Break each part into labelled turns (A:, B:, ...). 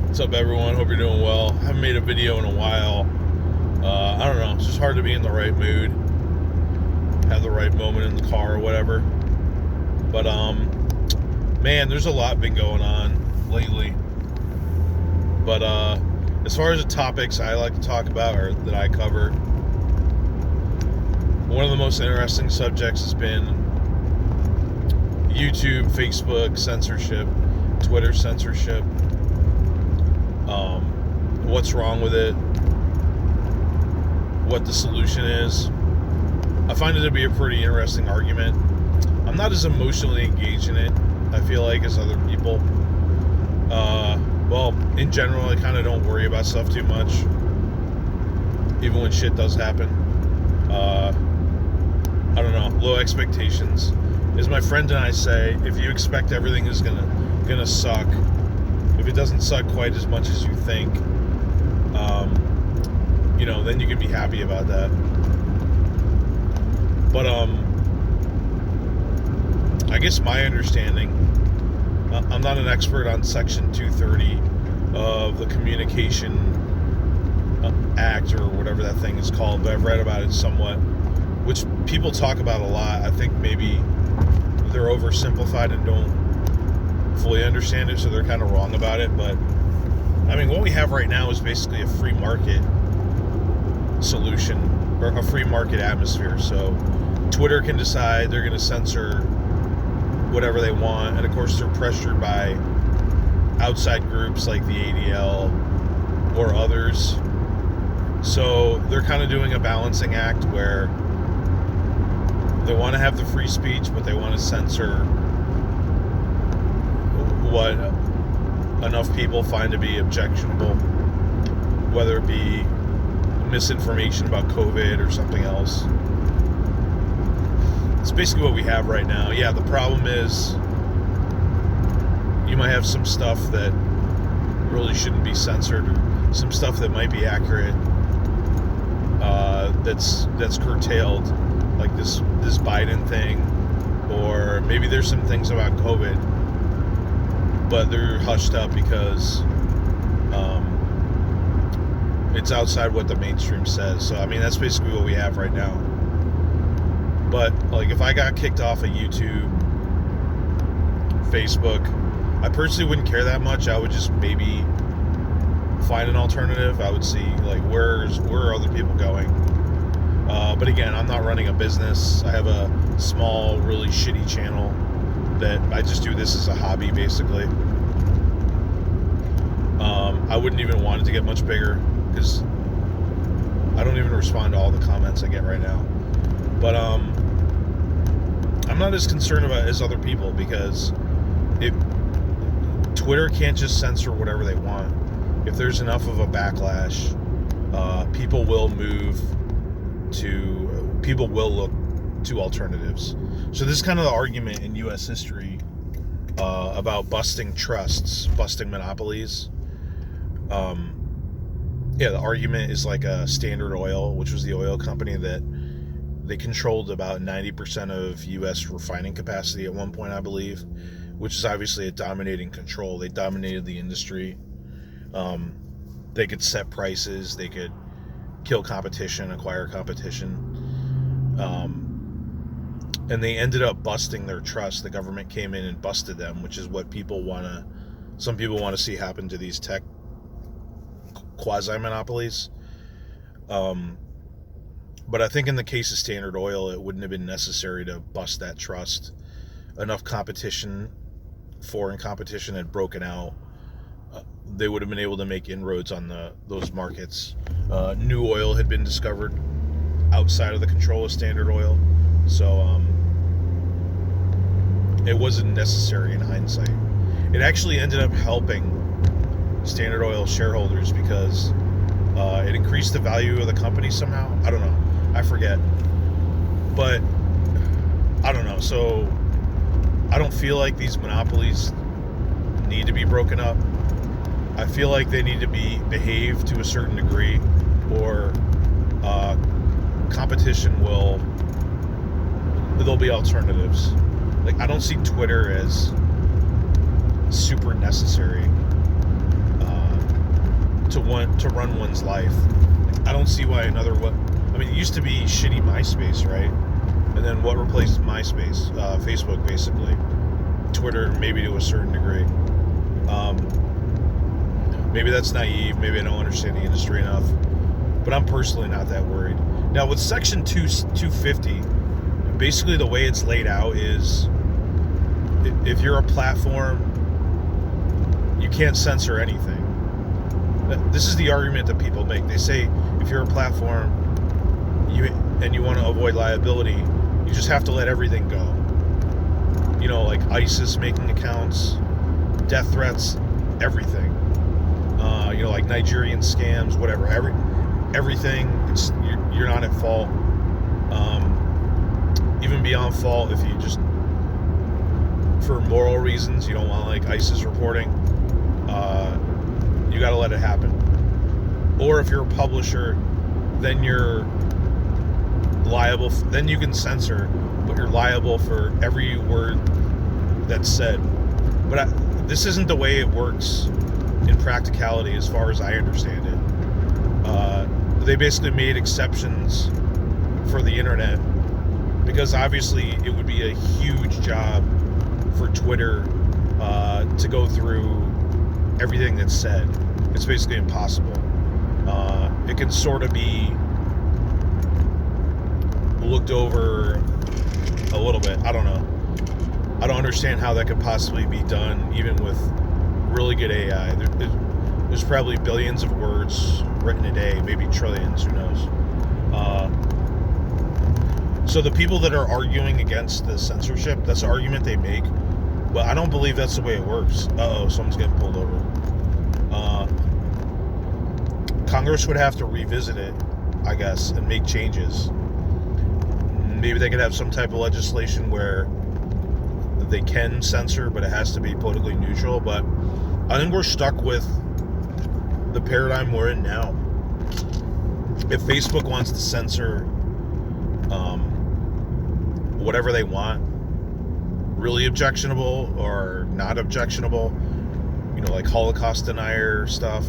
A: What's up, everyone? Hope you're doing well. Haven't made a video in a while. I don't know. It's just hard to be in the right mood, have the right moment in the car or whatever. But man, there's a lot been going on lately. But as far as the topics I like to talk about or that I cover, one of the most interesting subjects has been YouTube, Facebook censorship, Twitter censorship. What's wrong with it? What the solution is. I find it to be a pretty interesting argument. I'm not as emotionally engaged in it, I feel like, as other people. Well, in general, I kind of don't worry about stuff too much, even when shit does happen. I don't know, low expectations. As my friend and I say, if you expect everything is gonna suck, if it doesn't suck quite as much as you think, then you can be happy about that. But I guess my understanding, I'm not an expert on Section 230 of the Communication Act or whatever that thing is called, but I've read about it somewhat, which people talk about a lot. I think maybe they're oversimplified and don't fully understand it, so they're kind of wrong about it. But I mean, what we have right now is basically a free market solution, or a free market atmosphere. So Twitter can decide they're going to censor whatever they want, and of course they're pressured by outside groups like the ADL or others. So they're kind of doing a balancing act where they want to have the free speech, but they want to censor what enough people find to be objectionable, whether it be misinformation about COVID or something else. It's basically what we have right now. Yeah, the problem is you might have some stuff that really shouldn't be censored, or some stuff that might be accurate that's curtailed, like this Biden thing, or maybe there's some things about COVID, but they're hushed up because it's outside what the mainstream says. So I mean, that's basically what we have right now. But like, if I got kicked off of YouTube, Facebook, I personally wouldn't care that much. I would just maybe find an alternative. I would see like where are other people going. But again, I'm not running a business. I have a small, really shitty channel that I just do this as a hobby, basically. I wouldn't even want it to get much bigger because I don't even respond to all the comments I get right now. But I'm not as concerned about it as other people, because Twitter can't just censor whatever they want. If there's enough of a backlash, people will look to alternatives. So this is kind of the argument in U.S. history about busting trusts, busting monopolies. The argument is like a Standard Oil, which was the oil company that they controlled about 90% of U.S. refining capacity at one point, I believe, which is obviously a dominating control. They dominated the industry. They could set prices. They could kill competition, acquire competition. And they ended up busting their trust. The government came in and busted them, which is what some people want to see happen to these tech quasi-monopolies. But I think in the case of Standard Oil, it wouldn't have been necessary to bust that trust. Enough competition, foreign competition, had broken out. They would have been able to make inroads on those markets. New oil had been discovered outside of the control of Standard Oil. So it wasn't necessary in hindsight. It actually ended up helping Standard Oil shareholders because it increased the value of the company somehow. I don't know. I forget. But I don't know. So I don't feel like these monopolies need to be broken up. I feel like they need to be behaved to a certain degree, or competition there'll be alternatives. Like, I don't see Twitter as super necessary. to run one's life. I don't see why I mean, it used to be shitty MySpace, right? And then what replaced MySpace? Facebook, basically. Twitter, maybe to a certain degree. Maybe that's naive. Maybe I don't understand the industry enough. But I'm personally not that worried. Now, with Section 250, basically the way it's laid out is if you're a platform, you can't censor anything. This is the argument that people make. They say if you're a platform and you want to avoid liability, you just have to let everything go. You know, like ISIS making accounts, death threats, everything. You know, like Nigerian scams, whatever. Everything. You're not at fault. Even beyond fault, if you just, for moral reasons, you don't want like ISIS reporting, you got to let it happen. Or if you're a publisher, then you're liable. Then you can censor, but you're liable for every word that's said. But this isn't the way it works in practicality, as far as I understand it. They basically made exceptions for the internet because obviously it would be a huge job for Twitter to go through everything that's said. It's basically impossible. It can sort of be looked over a little bit. I don't know. I don't understand how that could possibly be done, even with really good AI. There's probably billions of words written a day, maybe trillions, who knows. So the people that are arguing against the censorship, that's an argument they make, but I don't believe that's the way it works. Someone's getting pulled over. Congress would have to revisit it, I guess, and make changes. Maybe they could have some type of legislation where they can censor, but it has to be politically neutral. But I think we're stuck with the paradigm we're in now. If Facebook wants to censor whatever they want, really objectionable or not objectionable, you know, like Holocaust denier stuff,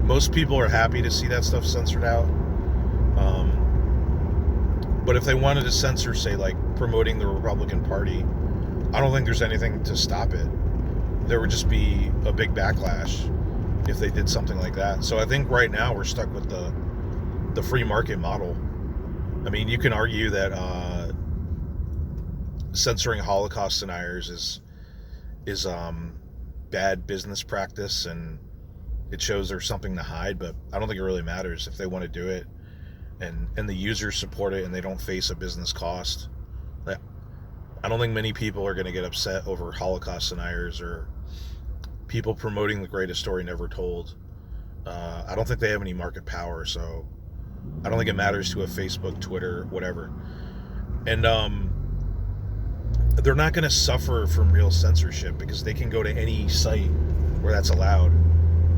A: most people are happy to see that stuff censored out. But if they wanted to censor, say, like promoting the Republican Party, I don't think there's anything to stop it. There would just be a big backlash if they did something like that. So I think right now we're stuck with the free market model. I mean, you can argue that censoring Holocaust deniers is bad business practice, and it shows there's something to hide, but I don't think it really matters if they want to do it and the users support it and they don't face a business cost. I don't think many people are going to get upset over Holocaust deniers or people promoting the greatest story never told. I don't think they have any market power, so I don't think it matters to a Facebook, Twitter, whatever. And they're not going to suffer from real censorship because they can go to any site where that's allowed.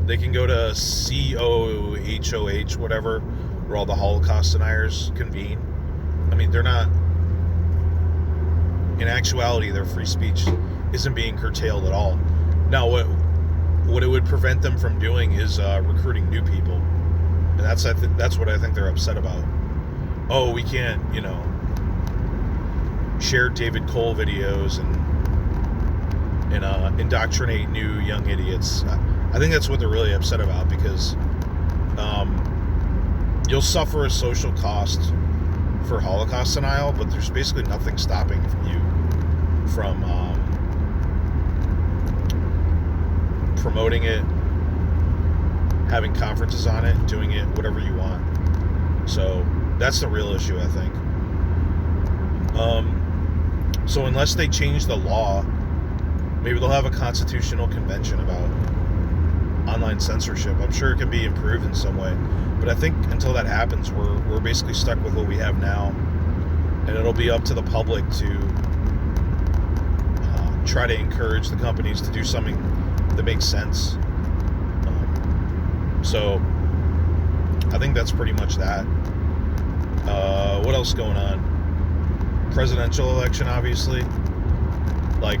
A: They can go to COHOH, whatever, where all the Holocaust deniers convene. I mean, they're not... In actuality, their free speech isn't being curtailed at all. Now, what it would prevent them from doing is recruiting new people. And that's what I think they're upset about. Oh, we can't, share David Cole videos and indoctrinate new young idiots. I think that's what they're really upset about, because you'll suffer a social cost for Holocaust denial, but there's basically nothing stopping you from promoting it, having conferences on it, doing it, whatever you want. So that's the real issue, I think. So unless they change the law, maybe they'll have a constitutional convention about online censorship. I'm sure it can be improved in some way, but I think until that happens, we're basically stuck with what we have now, and it'll be up to the public to try to encourage the companies to do something that makes sense. So I think that's pretty much that. What else going on? Presidential election, obviously. Like,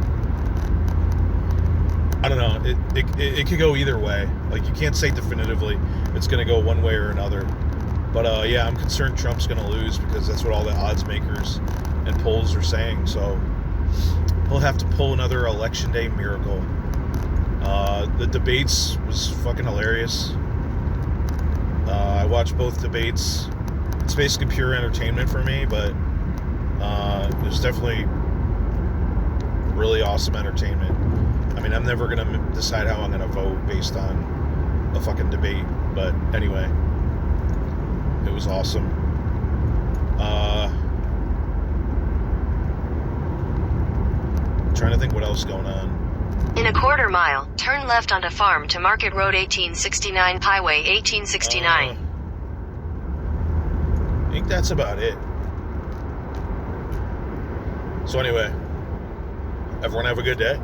A: I don't know. It could go either way. Like, you can't say definitively it's going to go one way or another. But yeah, I'm concerned Trump's going to lose because that's what all the odds makers and polls are saying. So he'll have to pull another election day miracle. The debates was fucking hilarious. I watched both debates. It's basically pure entertainment for me, but it was definitely really awesome entertainment. I mean, I'm never going to decide how I'm going to vote based on a fucking debate. But anyway, it was awesome. Trying to think what else is going on.
B: In a quarter mile, turn left onto Farm to Market Road 1869, Highway 1869.
A: I think that's about it. So anyway, everyone have a good day.